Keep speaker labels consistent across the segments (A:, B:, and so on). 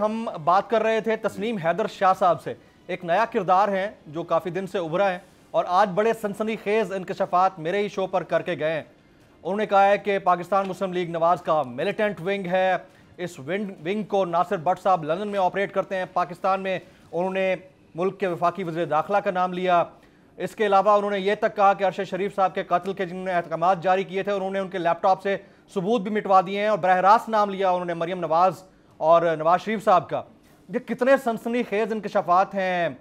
A: हम बात कर रहे थे तस्नीम हैदर शाह साहब से। एक नया किरदार है जो काफ़ी दिन से उभरा है और आज बड़े सनसनीखेज इंकशाफात मेरे ही शो पर करके गए हैं। उन्होंने कहा है कि पाकिस्तान मुस्लिम लीग नवाज का मिलिटेंट विंग है। इस विंग को नासिर भट्ट साहब लंदन में ऑपरेट करते हैं। पाकिस्तान में उन्होंने मुल्क के वफाकी वज़ीर दाखिला का नाम लिया। इसके अलावा उन्होंने ये तक कहा कि अरशद शरीफ साहब के कत्ल के जिन्होंने अहकामात जारी किए थे उन्होंने उनके लैपटॉप से सबूत भी मिटवा दिए हैं और बरह रास्त नाम लिया उन्होंने मरियम नवाज और नवाज शरीफ साहब का। ये कितने सनसनीखेज इंकशाफात हैं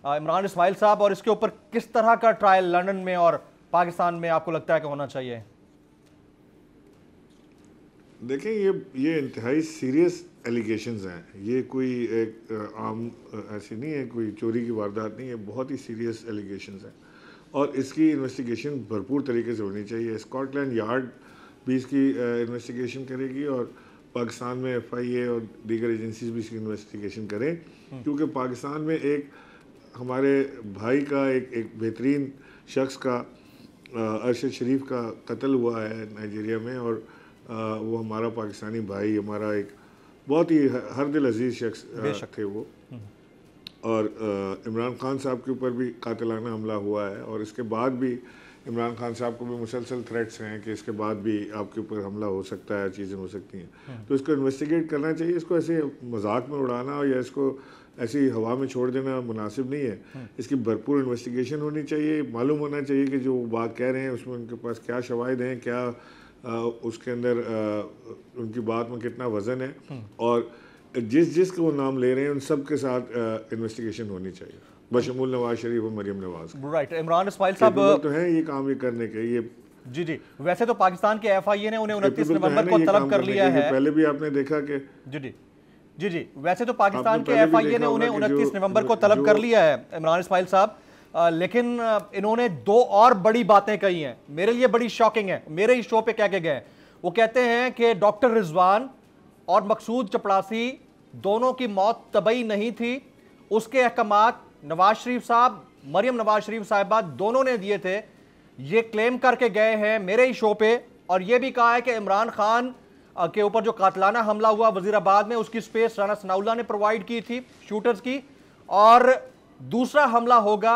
A: इमरान इस्माइल साहब, और इसके ऊपर किस तरह का ट्रायल लंदन में और पाकिस्तान में आपको लगता है कि होना चाहिए?
B: देखें, ये इंतहाई सीरियस एलिगेशंस हैं। ये कोई एक आम ऐसी नहीं है, कोई चोरी की वारदात नहीं है, बहुत ही सीरियस एलिगेशंस हैं और इसकी इन्वेस्टिगेशन भरपूर तरीके से होनी चाहिए। स्कॉटलैंड यार्ड भी इसकी इन्वेस्टिगेशन करेगी और पाकिस्तान में FIA और दीगर एजेंसीज भी इसकी इन्वेस्टिगेशन करें, क्योंकि पाकिस्तान में एक हमारे भाई का एक बेहतरीन शख्स का अरशद शरीफ का कत्ल हुआ है नाइजीरिया में, और वो हमारा पाकिस्तानी भाई, हमारा एक बहुत ही हर दिल अजीज़ शख्स थे वो। और इमरान खान साहब के ऊपर भी कातिलाना हमला हुआ है और इसके बाद भी इमरान खान साहब को भी मुसलसल थ्रेट्स हैं कि इसके बाद भी आपके ऊपर हमला हो सकता है, चीज़ें हो सकती हैं। तो इसको इन्वेस्टिगेट करना चाहिए। इसको ऐसे मजाक में उड़ाना या इसको ऐसी हवा में छोड़ देना मुनासिब नहीं है। इसकी भरपूर इन्वेस्टिगेशन होनी चाहिए। मालूम होना चाहिए कि जो बात कह रहे हैं उसमें उनके पास क्या शवाहिद हैं, क्या उसके अंदर उनकी बात में कितना वज़न है, और जिस को नाम ले रहे हैं उन सब के साथ इन्वेस्टिगेशन होनी चाहिए, बशमूल नवाज शरीफ और मरियम नवाज।
A: राइट। इमरान इस्माइल साहब
B: तो है ये काम ये करने के ये
A: जी वैसे तो पाकिस्तान के FIA ने उन्हें 29 नवंबर को तलब कर लिया है।
B: पहले भी आपने देखा कि
A: जी वैसे तो पाकिस्तान के FIA ने उन्हें 29 नवंबर को तलब कर लिया है इमरान इस्माइल साहब, लेकिन इन्होंने दो और बड़ी बातें कही हैं, मेरे लिए बड़ी शॉकिंग है, मेरे ही शो पे कह के गए। वो कहते हैं कि डॉक्टर रिजवान और मकसूद चपड़ासी दोनों की मौत तबई नहीं थी, उसके अहकामात नवाज शरीफ साहब, मरियम नवाज शरीफ साहिबा दोनों ने दिए थे। ये क्लेम करके गए हैं मेरे ही शो पे, और ये भी कहा है कि इमरान खान के ऊपर जो कातलाना हमला हुआ वजीराबाद में उसकी स्पेस राना सनाउल्लाह ने प्रोवाइड की थी शूटर्स की, और दूसरा हमला होगा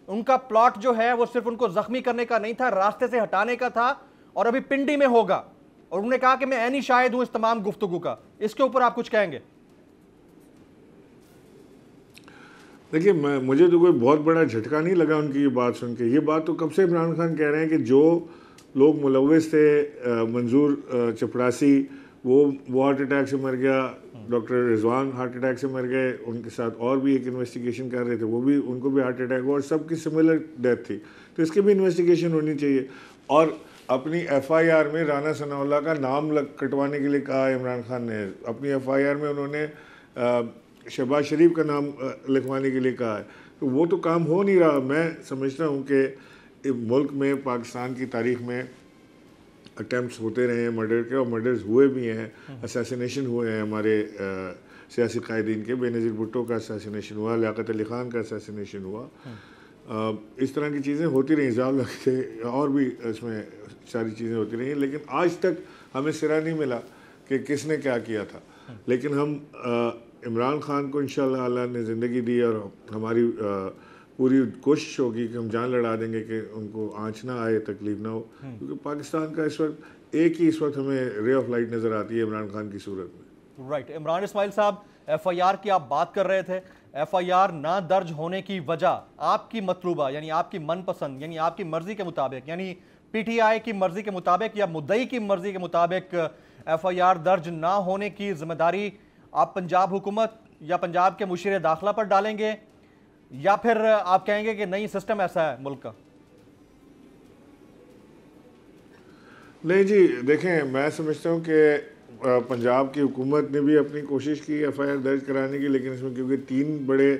A: उनका प्लॉट जो है वो सिर्फ उनको जख्मी करने का नहीं था, रास्ते से हटाने का था, और अभी पिंडी में होगा। और उन्होंने कहा कि मैं ऐनी शाहिद हूं इस तमाम गुफ्तगू का। इसके ऊपर आप कुछ कहेंगे?
B: देखिए, मुझे तो कोई बहुत बड़ा झटका नहीं लगा उनकी ये बात सुन के। ये बात तो कब से इमरान खान कह रहे हैं कि जो लोग मुलव्विस थे, मंजूर चपड़ासी वो हार्ट अटैक से मर गया, डॉक्टर रिजवान हार्ट अटैक से मर गए, उनके साथ और भी एक इन्वेस्टिगेशन कर रहे थे, वो भी उनको भी हार्ट अटैक हुआ और सबकी सिमिलर डेथ थी। तो इसकी भी इन्वेस्टिगेशन होनी चाहिए। और अपनी FIR में राना सनाउल्लाह का नाम कटवाने के लिए कहा इमरान खान ने। अपनी FIR में उन्होंने शहबाज शरीफ का नाम लिखवाने के लिए कहा है। तो वो तो काम हो नहीं रहा। मैं समझता हूँ कि मुल्क में, पाकिस्तान की तारीख में अटैम्प्ट्स होते रहे हैं मर्डर के, और मर्डर्स हुए भी हैं, असैसिनेशन हुए हैं हमारे सियासी कायदीन के। बेनज़ीर भुट्टो का असैसिनेशन हुआ, लियाकत अली ख़ान का असैसिनेशन हुआ। इस तरह की चीज़ें होती रहीं, ज़ाल के और भी इसमें सारी चीज़ें होती रही, लेकिन आज तक हमें सिरा नहीं मिला कि किसने क्या किया था। लेकिन हम इमरान खान को इंशाअल्लाह अल्लाह ने ज़िंदगी दी और हमारी पूरी कोशिश होगी कि हम जान लड़ा देंगे कि उनको आँच ना आए, तकलीफ ना हो, क्योंकि पाकिस्तान का इस वक्त इस वक्त हमें रे ऑफ लाइट नज़र आती है इमरान खान की सूरत में।
A: राइट। इमरान इस्माइल साहब, FIR की आप बात कर रहे थे। FIR ना दर्ज होने की वजह आपकी मतलूबा यानी आपकी मनपसंद यानी आपकी मर्जी के मुताबिक, यानी PTI की मर्जी के मुताबिक या मुद्दई की मर्जी के मुताबिक FIR दर्ज ना होने की जिम्मेदारी आप पंजाब हुकूमत या पंजाब के मुशीर दाखिला पर डालेंगे, या फिर आप कहेंगे कि नहीं सिस्टम ऐसा है मुल्क का?
B: नहीं जी, देखें, मैं समझता हूँ कि पंजाब की हुकूमत ने भी अपनी कोशिश की FIR दर्ज कराने की, लेकिन इसमें क्योंकि 3 बड़े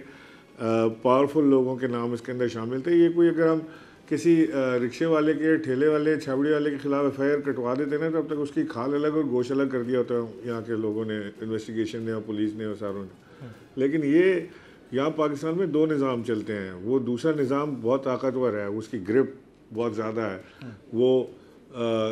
B: पावरफुल लोगों के नाम इसके अंदर शामिल थे, ये कोई अगर हम किसी रिक्शे वाले के, ठेले वाले, छाबड़ी वाले के खिलाफ FIR कटवा देते ना, तो अब तक उसकी खाल अलग और गोश्त अलग कर दिया होता है यहाँ के लोगों ने, इन्वेस्टिगेशन ने और पुलिस ने और सारों ने। लेकिन ये यहाँ पाकिस्तान में 2 निज़ाम चलते हैं। वो दूसरा निज़ाम बहुत ताकतवर है, उसकी ग्रिप बहुत ज़्यादा है। वो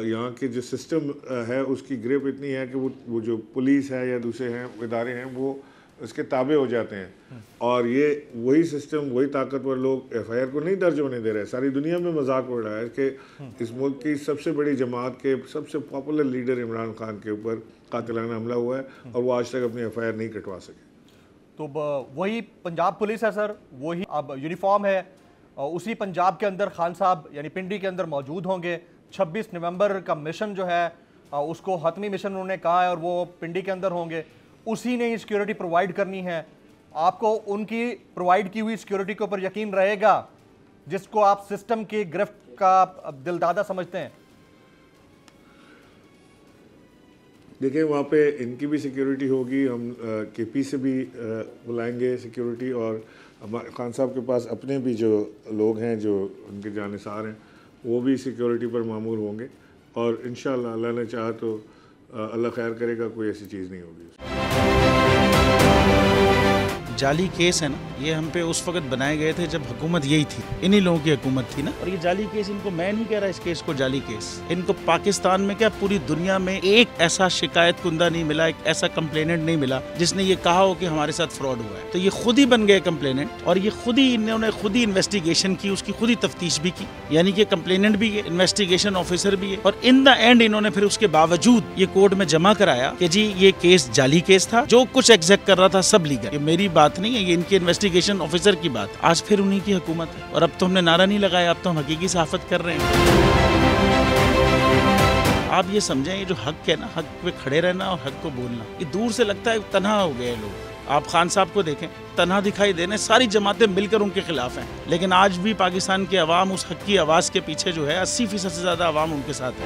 B: यहाँ के जो सिस्टम है उसकी ग्रिप इतनी है कि वो जो पुलिस है या दूसरे हैं इदारे हैं, वो उसके ताबे हो जाते हैं। और ये वही सिस्टम, वही ताकतवर लोग FIR को नहीं दर्ज होने दे रहे। सारी दुनिया में मजाक उड़ रहा है कि इस मुल्क की सबसे बड़ी जमात के सबसे पॉपुलर लीडर इमरान खान के ऊपर कातिलाना हमला हुआ है और वो आज तक अपनी FIR नहीं कटवा सके।
A: तो वही पंजाब पुलिस है सर, वही अब यूनिफॉर्म है, उसी पंजाब के अंदर खान साहब यानी पिंडी के अंदर मौजूद होंगे। 26 नवंबर का मिशन जो है उसको हतमी मिशन उन्होंने कहा है और वो पिंडी के अंदर होंगे, उसी ने सिक्योरिटी प्रोवाइड करनी है। आपको उनकी प्रोवाइड की हुई सिक्योरिटी के ऊपर यकीन रहेगा जिसको आप सिस्टम की गिरफ्त का दिलदादा समझते हैं?
B: देखिए वहाँ पे इनकी भी सिक्योरिटी होगी, हम KP से भी बुलाएंगे सिक्योरिटी, और खान साहब के पास अपने भी जो लोग हैं जो उनके जानिसार हैं वो भी सिक्योरिटी पर मामूर होंगे। और इंशाअल्लाह अल्लाह ने चाहा तो अल्लाह खैर करेगा, कोई ऐसी चीज़ नहीं होगी।
C: जाली केस है ना, ये हम पे उस वक्त बनाए गए थे जब हुकूमत यही थी, इन्हीं लोगों की हुकूमत थी ना। और ये जाली केस, इनको मैं नहीं कह रहा इस केस को जाली केस, इनको पाकिस्तान में क्या पूरी दुनिया में एक ऐसा शिकायत कुंदा नहीं मिला, एक ऐसा कंप्लेनेंट नहीं मिला जिसने ये कहा हो कि हमारे साथ फ्रॉड हुआ है। तो ये खुद ही बन गए कंप्लेनेंट और ये खुद ही इन्होंने खुद ही इन्वेस्टिगेशन की, उसकी खुद ही तफ्तीश भी की, यानी कि कंप्लेनेंट भी है, इन्वेस्टिगेशन ऑफिसर भी है। और इन द एंड इन्होंने फिर उसके बावजूद ये कोर्ट में जमा कराया कि जी ये केस जाली केस था, जो कुछ एग्जैक्ट कर रहा था सब लीगल। ये मेरी बात नहीं है, ये इनके इन्वेस्टिगेशन ऑफिसर की बात। आज फिर उन्हीं की हुकूमत है और अब तो हमने नारा नहीं लगाया, अब तो हम हकीकी सहाफत कर रहे हैं। आप ये समझें, ये जो हक है ना, हक पे खड़े रहना और हक को बोलना, ये दूर से लगता है तन्हा हो गए लोग। आप खान साहब को देखें, तन्हा दिखाई देने, सारी जमातें मिलकर उनके खिलाफ हैं, लेकिन आज भी पाकिस्तान की आवाम उस हक की आवाज़ के पीछे जो है 80% से ज़्यादा आवाम उनके साथ है।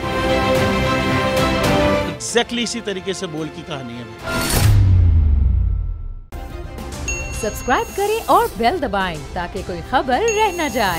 C: एग्जैक्टली इसी तरीके से बोल की कहानी है।
D: सब्सक्राइब करें और बेल दबाएं ताकि कोई खबर रह न जाए।